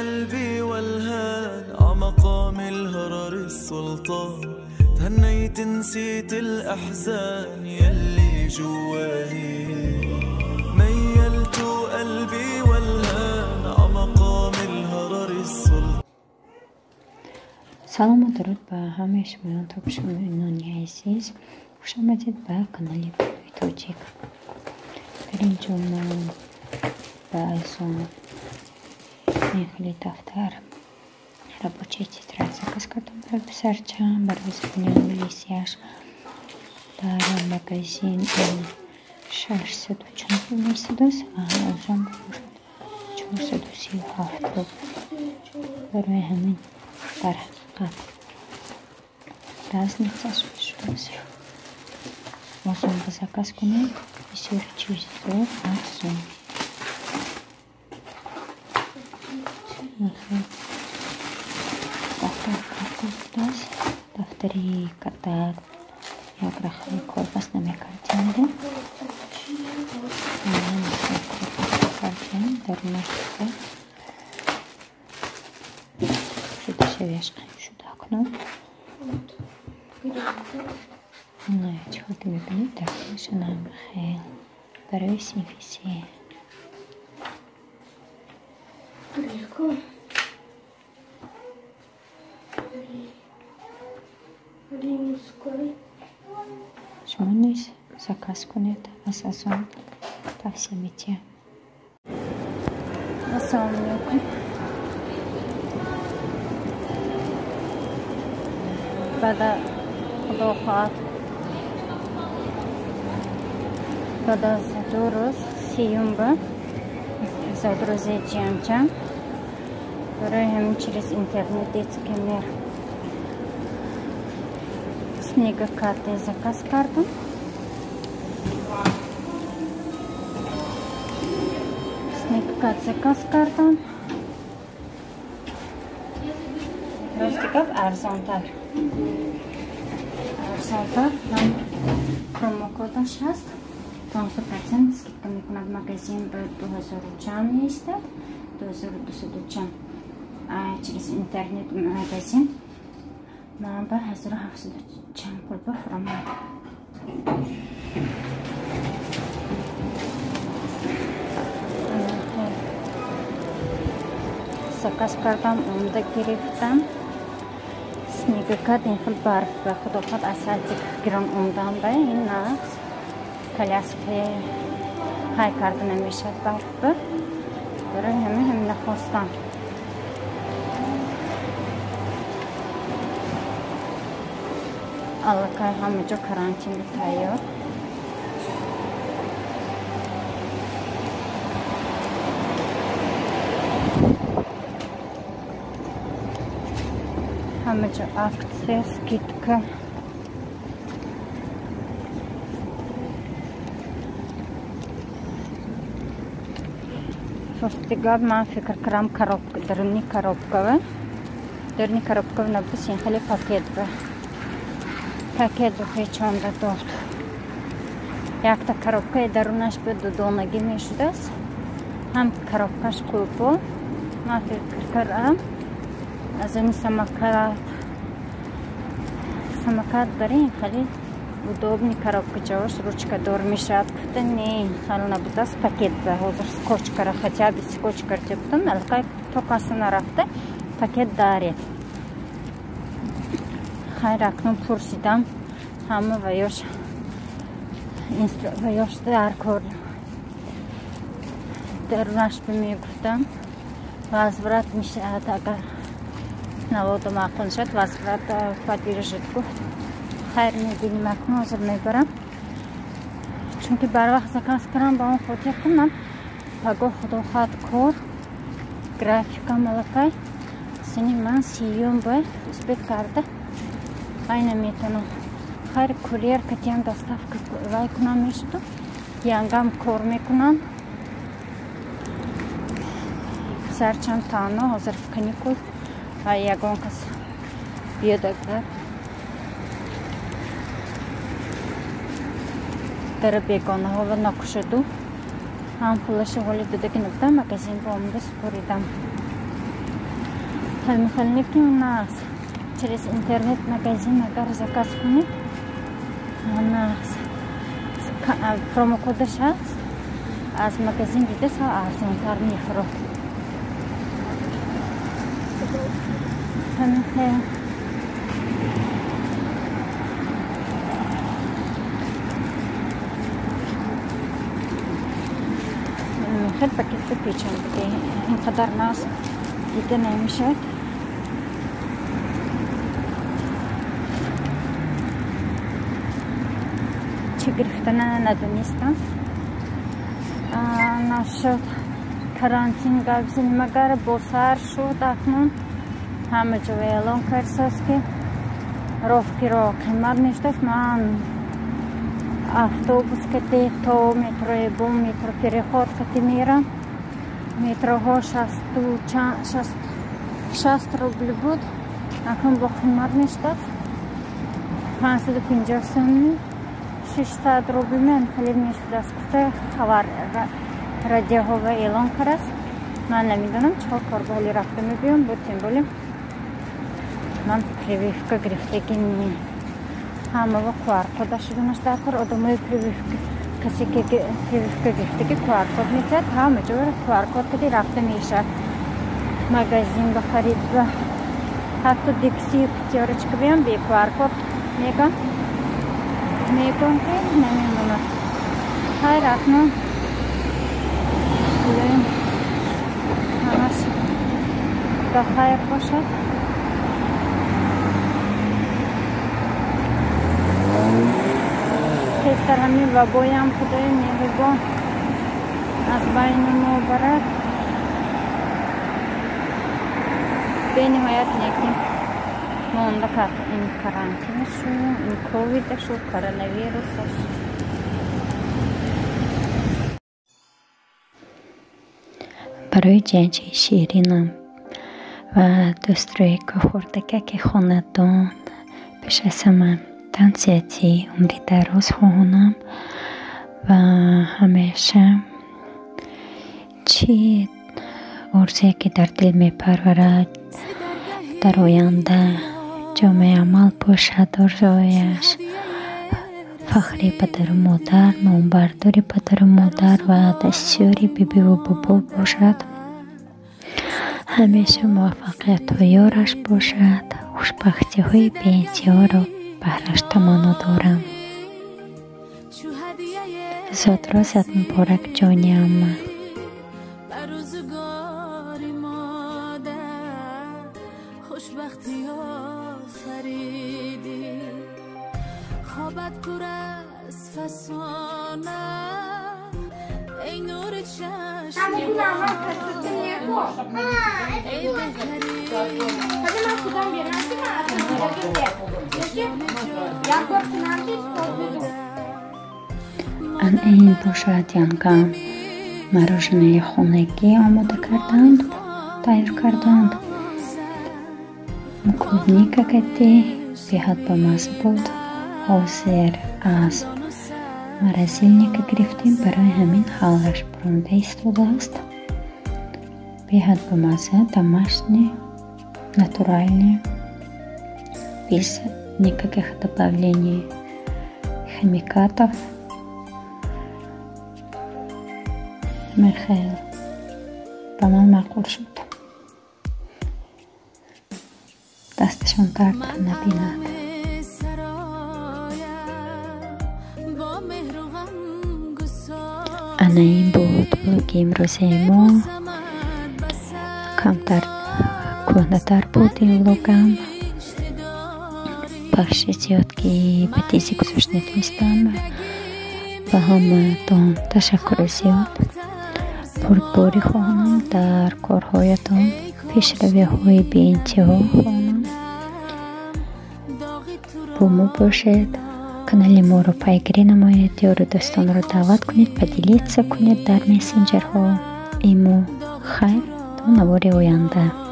قلبي والهان عمقام الهرر السلطان تهنيت نسيت الأحزان يلي جواني ميلت قلبي والهان عمقام الهرر السلطان. Саламат ба хамаашмын төгшмөн яйсис хушаматед ба канали видеочек. Перинчуман басон нехли тафтар рабочий тетрадь заказ который прописарчан барвизбунян милисияш дар магазин шарсад учунку месидос озон 437 барвай хамин дар разница что можно заказ кунем еще чуть аксон дафтари катар якрахи колбаснами картинада картин дармашта что-то шевешка сюда окно ну чего ты мне бери так шана бахел барой синфисе прикольно. Шмонис заказ кунет асазон тавсемите. Ассаламу алейкум. Бада худохат. Бада задурус сиюмба. Задрузе джамчам. Вроем через интернет детский мир. Снегокаты заказ карту. Снегокат заказ карту. Ростиков арзонтар. Арзонтар. Нам промокода сейчас. 50% скидка мекунад магазин будет 2000 ручан есть. 2000 ручан. А через интернет магазин Мамба хазра хавсад чам колба фромад. Заказ кардам унда гирифтам. Снегокат инхл барф ба худохат асалтик грам ундан ба инна коляски хай кардана мешад барф ба. Бара хами нахостан. Аллакай хамаҷо карантин тайёр. Хамаҷо аксия скидка. Ростигаб ман фикр кардам коробка, дарни коробкава. Дарни коробкава написин хеле пакет ба. Пакет бухечон да дод. Якта коробка и дарунаш бы до донаги мешудас. Хам коробкаш купо. Ма фикр кардам. Аз ин самокат дарин хали удобни коробка чаваш ручка дор мешат. Гуфта не хал набудас пакет ба ҳозир скотчкара хотя бы скотчкар ҷабтам алқай токасина рафта пакет даред. Хайр акнун пурсидам ҳама ва ёш дар кор дарунаш мегуфтам возврат мешавад агар наводу маъқул шуд возврат поддержит гуфт хайр мебинем акнун ҳозир мебарам чунки барвақт заказ кардам ба он хотир кунам пагоҳ худохат кор графикам аллакай сини ман сиюм ба успех карда айна метавонам хайр курьерка тем доставка вай кунам мешуду янгам кор мекунам сарчанд танҳо ҳозир каникул ва ягон кас биёдагар дар бегонаҳо накушаду ҳам пулаши ҳоли додагинуфта магазин ба омада супоридам Михайловки у нас через интернет-магазин агар заказ кунед, у нас промокодаш аст, аз магазин дида са арзонтар мефурохт. Хамин خیلی پاکت پیچنده اینقدر ناز دیده نمیشه. چه گرفتن ندونستم. نشد کرانتین گذاشتیم مگر با سر شد اکنون همه جا اعلام کرد که راه قیمت نشد. من автобус که تا مترو بوم مترو переход که میرم متروها 60 روبل بود اکنون با قیمت نشد 550 سومی 600 روبل من خیلی میشد از گفته خبر رادیوها و اعلان کرد من نمیدونم چه کار بالی رفته میبیم بود تیم بولیم من прививка گرفته که همه با QR کد شده نشده کار آدمای کسی که прививка گرفته که QR کد میتد همه جا QR کد کدی رفته میشه مغازین بخرید و حتی دیکسی پتیارچک بیان بی QR کد میگم که نمیمونه خیر اکنون بیاییم همش بخیر باشد در همین وبای هم خدای مهربان از بین ما برد به نهایت نیکی مونده که این کرانتین شو این کووید شو کرونا ویروس شو برای جنجه شیرینم و دوستروی کفردکه که خوندان پیش از من تنسیتی عمری دراز خواهنم و همیشه چی ارزی که در دل می پرورد در آینده جامعه عمل باشد ارزایش فخری پدر و مادر نامبرداری پدر و مادر و دستیاری بیبی و بابا باشد همیشه موفقیت های یارش باشد خوشبختی های بی انتها را بهرش تمنا دارم زاد رازت مبارک جانی اما خوشبختی آفریدی خوابت پر از فسانه ای نور چشمی ای بهتری این باشد مراجعه خانگی آماده کردند تایر کردند مکلونیکا کتی بیاد با مزه بود حاضر از مرزیلنی که گرفتیم برای همین حالش برونده ایستاده است بیاد با مزه домашний натуральный без никаких добавлений химикатов خیلی با من معقول شد دستشان درد نبیند انا این بود بلوگ امروزی ما کمتر کهنه‌تر بود این بلوگم بخش زیاد که به تیزی گذاشت نتونستم و همتون تشکر زیاد بردباری خواهنم در کارهایتان پیشروی های بی انتها خواهنم با ما باشید کانال ما رو پیگیری نمایید یارو دوستان رو دعوت کنید پدیلیت کنید در مسنجر ها ایمو خیر تا نوار آینده